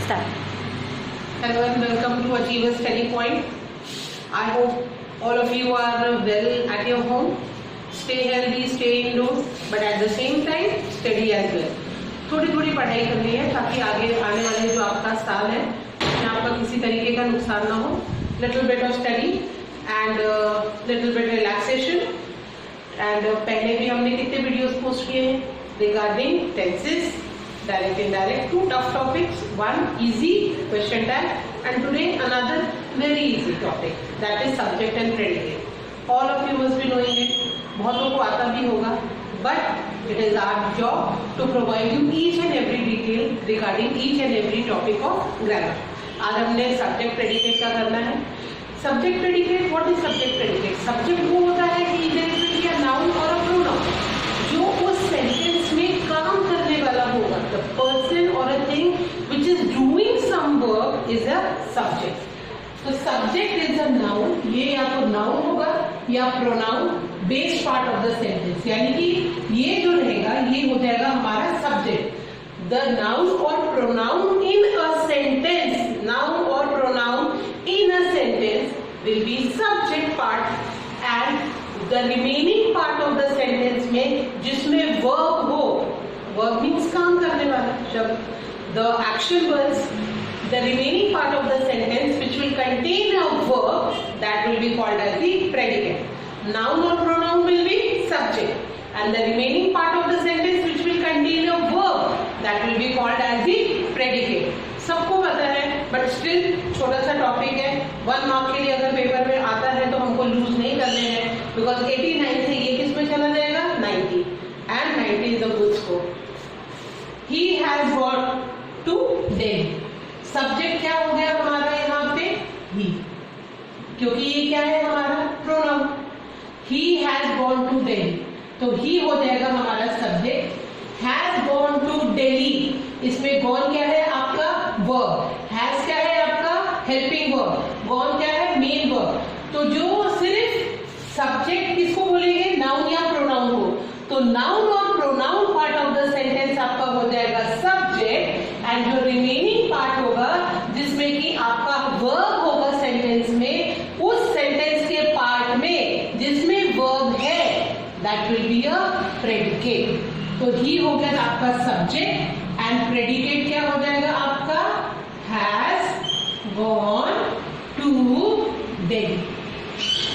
Start. Hello and welcome to Achievers Study Point. I hope all of you are well at your home. Stay healthy, stay indoors, but at the same time study as well. थोड़ी थोड़ी पढ़ाई करनी है ताकि आगे आने वाले जो आपका साल है उसमें आपका किसी तरीके का नुकसान ना हो. Little bit of study and little bit relaxation. And पहले भी हमने कितने वीडियोस पोस्ट किए हैं regarding tenses, direct, indirect, two tough topics, one easy question tag, and today another very easy topic, that is subject and predicate. All of you must be knowing it. बहुतों को आता भी होगा, but it is our job to provide you each and every detail regarding each and every topic of grammar. आज हमने subject predicate का करना है. Subject predicate, what is subject predicate? Subject वो होता है कि either it will be a noun or a pronoun. जो उस सेंटेंस में काम करने वाला होगा, the person or a thing which is doing some work is a subject. तो subject is a noun, ये या तो noun होगा या pronoun based part of the sentence, यानी कि ये जो रहेगा ये हो जाएगा हमारा subject. The noun or pronoun in a sentence, noun or pronoun in a sentence will be subject part, and the remaining part of the sentence में जिसमें verb हो, verb means काम करने वाला शब्द, the action words, the remaining part of the sentence which will contain a verb, that will be called as the predicate. Noun or pronoun will be subject, and the remaining part of the sentence which will contain a verb, that will be called as the predicate. सबको पता है, but still छोटा सा topic है. 1 mark के लिए अगर paper में आता है तो हमको लूज नहीं करने हैं, बिकॉज 89 से ये किस में चला जाएगा 90, and 90 is a good score. He has gone to Delhi. Subject क्या हो गया हमारा यहाँ पे ही, क्योंकि ये क्या है हमारा pronoun. He has gone to Delhi, तो ही हो जाएगा हमारा subject. Has gone to Delhi, इसमें गॉन क्या है आपका वर्ब, हैज क्या है आपका हेल्पिंग वर्ब, गॉन क्या है मेन वर्ब. तो जो सिर्फ सब्जेक्ट किसको बोलेंगे, नाउन या प्रोनाउन को, तो नाउन और pronoun part of the sentence आपका हो जाएगा सब्जेक्ट, एंड जो रिमेनिंग पार्ट होगा जिसमें कि आपका वर्ब होगा सेंटेंस में, उस सेंटेंस के पार्ट में जिसमें वर्ब है, that will be a predicate. तो ही हो गया आपका सब्जेक्ट, एंड प्रेडिकेट क्या हो जाएगा आपका has gone to Delhi.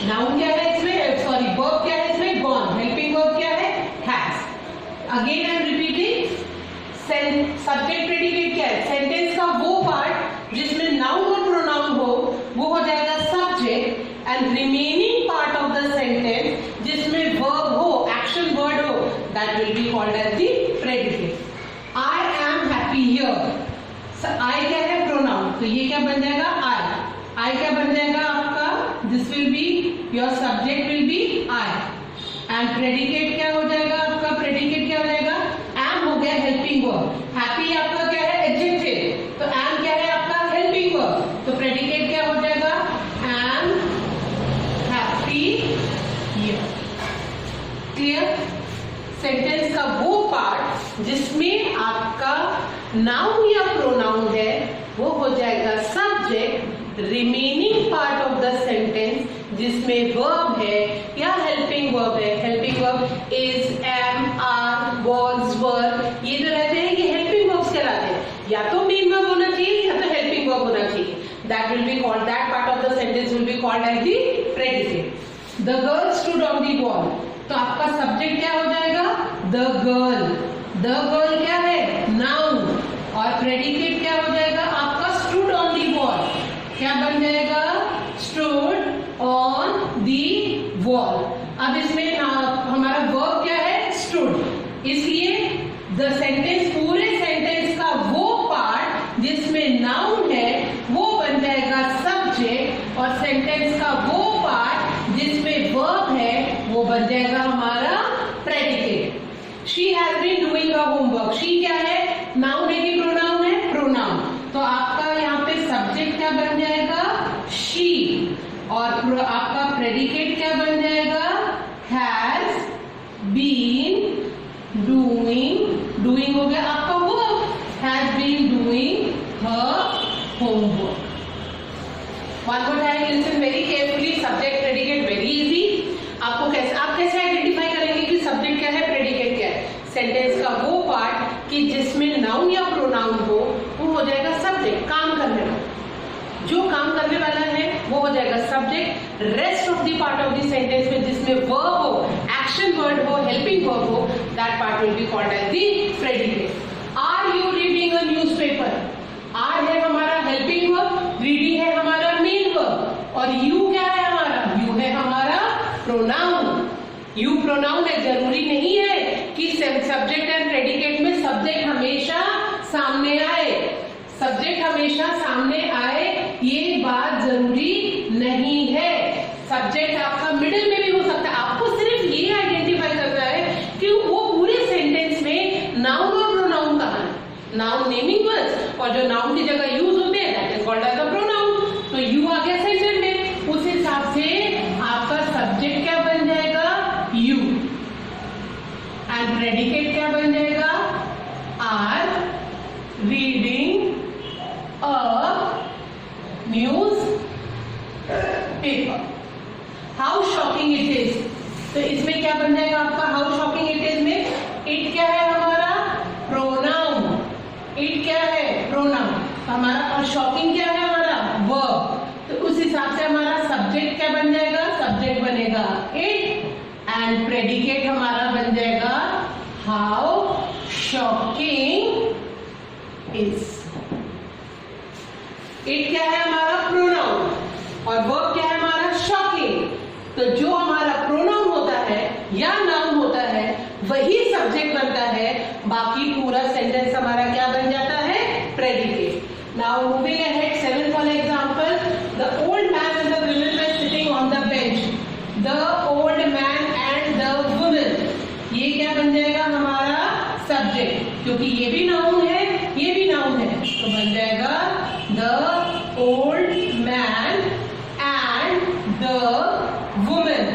Noun क्या है इसमें, सॉरी वर्ब क्या है इसमें, गॉन. हेल्पिंग वर्ब क्या है has. Again I am repeating, subject predicate क्या है, सेंटेंस का वो पार्ट जिसमें नाउन और प्रोनाउन हो वो हो जाएगा subject, and remaining part of the sentence जिसमें वर्ब हो, एक्शन वर्ड हो, that will be called as the predicate. I am happy here. I क्या है प्रोनाउन, तो ये क्या बन जाएगा I क्या बन जाएगा आपका, this will be your subject will be I, and predicate क्या हो जाएगा आपका, प्रेडिकेट क्या हो जाएगा am हो गया हेल्पिंग वर्ब. हैप्पी आपका क्या है एडजेक्टिव, तो am क्या है आपका हेल्पिंग वर्ब, तो प्रेडिकेट क्या हो जाएगा am happy here. Clear. Sentence का वो पार्ट जिसमें आपका नाउन या प्रोनाउन है वो हो जाएगा subject. Remaining part of the sentence जिसमें वर्ब है या हेल्पिंग वर्ब है, helping verb is, am, are, was, were, ये जो रहते हैं ये हेल्पिंग वर्ब्स कहलाते हैं. या तो मेन वर्ब होना चाहिए या तो हेल्पिंग वर्ब होना चाहिए. That will be called, that part of the sentence will be called as the predicate. The girl stood on the wall, तो आपका सब्जेक्ट क्या हो जाएगा द गर्ल. द गर्ल क्या है नाउन, और प्रेडिकेट क्या हो जाएगा आपका स्टूड ऑन दी वॉल. क्या बन जाएगा स्टूड ऑन दी वॉल. अब इसमें हमारा वर्ब क्या है स्टूड, इसलिए द सेंटेंस, पूरे सेंटेंस का वो पार्ट जिसमें नाउन है वो बन जाएगा सब्जेक्ट, और सेंटेंस का वो पार्ट जिसमें वर्ब है वो बन जाएगा हमारा predicate. She has been doing a homework. She क्या है नाउन है कि प्रोनाउन है, प्रोनाउन. तो आपका यहाँ पे सब्जेक्ट क्या बन जाएगा शी, और आपका प्रेडिकेट क्या बन जाएगा हैज बीन डूइंग. डूइंग हो गया आपका verb, has been doing her homework. One more time, listen very carefully. Subject, predicate, very easy. आप कैसे आइडेंटिफाई करेंगे कि सब्जेक्ट क्या है, प्रेडिकेट क्या है? सेंटेंस का वो पार्ट कि जिसमें नाउन या प्रोनाउन हो, वो हो जाएगा सब्जेक्ट, काम करने वाला। जो काम करने वाला है वो हो जाएगा subject. Rest of the part of the sentence में जिसमें वर्ब हो, एक्शन वर्ड हो, हेल्पिंग वर्ब हो, that part will be called as the predicate. Are you reading a newspaper? Are है हमारा हेल्पिंग वर्ब, रीडिंग है हमारा मेन वर्ब, और यू क्या है हमारा? यू है हमारा प्रोनाउन। यू प्रोनाउन है। जरूरी नहीं है कि सब्जेक्ट एंड प्रेडिकेट में सब्जेक्ट हमेशा सामने आए, सब्जेक्ट हमेशा सामने आए, ये बात जरूरी नहीं है। सब्जेक्ट आपका मिडिल में भी हो सकता है। आपको सिर्फ ये आइडेंटिफाई करना है कि वो पूरे सेंटेंस में नाउन और प्रोनाउन कहाँ है। नाउन नेमिंग वर्ड्स, और जो नाउन की जगह यूज होते हैं that is called as a pronoun. तो यू आ गया सेंटेंस में, उस हिसाब से आपका सब्जेक्ट क्या बन जाएगा? यू। एंड प्रेडिकेट क्या बन जाएगा? Are reading a newspaper. How shocking it is, तो इसमें क्या बन जाएगा आपका? हाउ शॉकिंग इट इज में इट क्या है हमारा? प्रोनाउन। इट क्या है? प्रोनाउन हमारा। और शॉकिंग क्या है हमारा? वर्ब। तो उस हिसाब से हमारा सब्जेक्ट क्या बन जाएगा? सब्जेक्ट बनेगा इट, एंड प्रेडिकेट हमारा बन जाएगा हाउ शॉकिंग इज। इट क्या है हमारा? प्रोनाउन, और वर्ब क्या है हमारा? शॉकिंग। तो जो हमारा प्रोनाउन होता है या नाउन होता है वही सब्जेक्ट बनता है, बाकी पूरा सेंटेंस हमारा क्या बन जाता है? Predicate. Now moving ahead, 7th वाला example, the old man and the woman were sitting on the bench. The old man and the woman, ये क्या बन जाएगा हमारा? सब्जेक्ट, क्योंकि ये भी नाउन है, ये भी नाउन है, तो बन जाएगा the old man and the woman.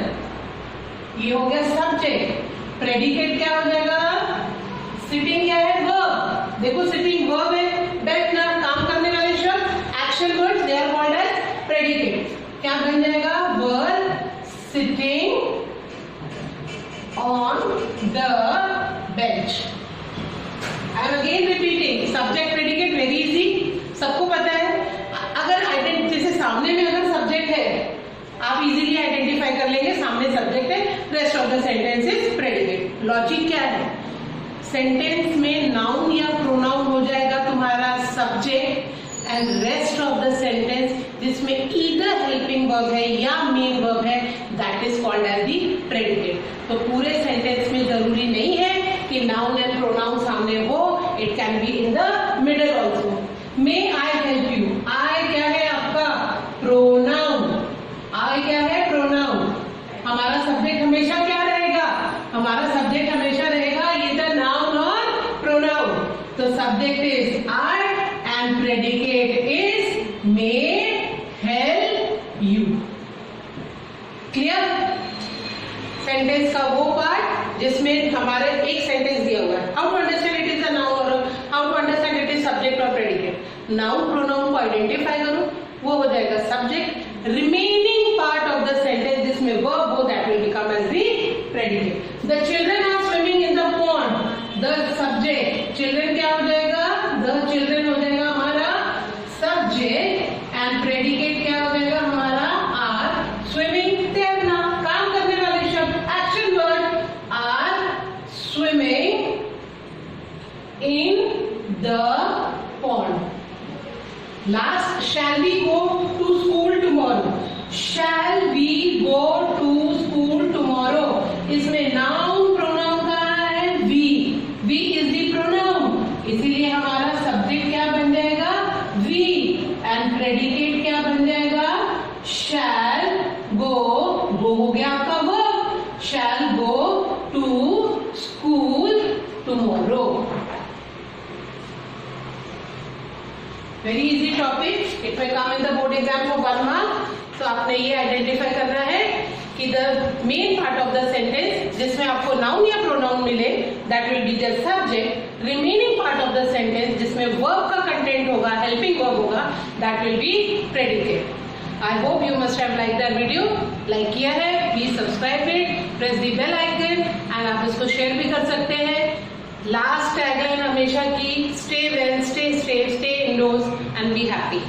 ये हो गया सब्जेक्ट। प्रेडिकेट क्या हो जाएगा? सिटिंग क्या है? वर्ब। देखो सिटिंग वर्ब है, बैठना, काम करने वाले शब्द, action words, they are called as predicate. क्या बन जाएगा? Verb sitting on the bench. I am again repeating, subject predicate very easy, सबको पता है। अगर जैसे सामने में अगर सब्जेक्ट है आप इजीली आइडेंटिफाई कर लेंगे, सामने सब्जेक्ट है, rest of the sentence is predicate. Logic क्या है? सेंटेंस में नाउन या प्रोनाउन हो जाएगा तुम्हारा subject, and rest of the sentence जिसमें ईदर हेल्पिंग वर्ब है या मेन वर्ब है, that is called as the predicate. तो पूरे सेंटेंस में जरूरी नहीं है कि नाउन एंड प्रोनाउन सामने हो, it can be in the middle also. May I help you, I क्या है आपका? प्रोनाउन। आई क्या है? प्रोनाउन। हमारा सब्जेक्ट हमेशा क्या रहेगा? हमारा सब्जेक्ट हमेशा रहेगा either नाउन और प्रोनाउन। तो subject is I and predicate is may help you. Clear? Sentence का वो पार्ट जिसमें हमारे एक सेंटेंस दिया हुआ है, how to understand it is the noun और how to understand it is subject और प्रेडिकेट। नाउन प्रोनाउन को आइडेंटिफाई करो, वो हो जाएगा subject. Remaining part of the sentence जिसमें वर्ब हो, that will become as the predicate. The children are swimming in the pond, the subject. Children क्या हो जाएगा? द चिल्ड्रन हो जाएगा हमारा सब्जेक्ट, एंड प्रेडिकेट क्या हो जाएगा हमारा? आर। स्विमिंग तैरना, काम करने वाले शब्द, action word, are swimming in the pond. Last, shall we go to school tomorrow? Shall we go to school tomorrow? इसमें noun pronoun कहाँ है? We. We is the pronoun. इसीलिए हमारा subject क्या बन जाएगा? We. And predicate क्या बन जाएगा? Shall go. Go हो गया आपका verb. Shall go to school tomorrow. Very easy topic. It may come in the board exam for 1 mark. तो आपने ये आइडेंटिफाई करना है कि the main part of the sentence जिसमें आपको नाउन या प्रोनाउन मिले that will be the subject, remaining part of the sentence जिसमें वर्ब का कंटेंट होगा, हेल्पिंग वर्ब होगा, that will be predicate. I hope you must have liked that video. Like किया है, please subscribe it, press the bell icon and आप इसको share भी कर सकते हैं. लास्ट टैगलाइन हमेशा की, stay well, stay safe, stay endorse and be happy.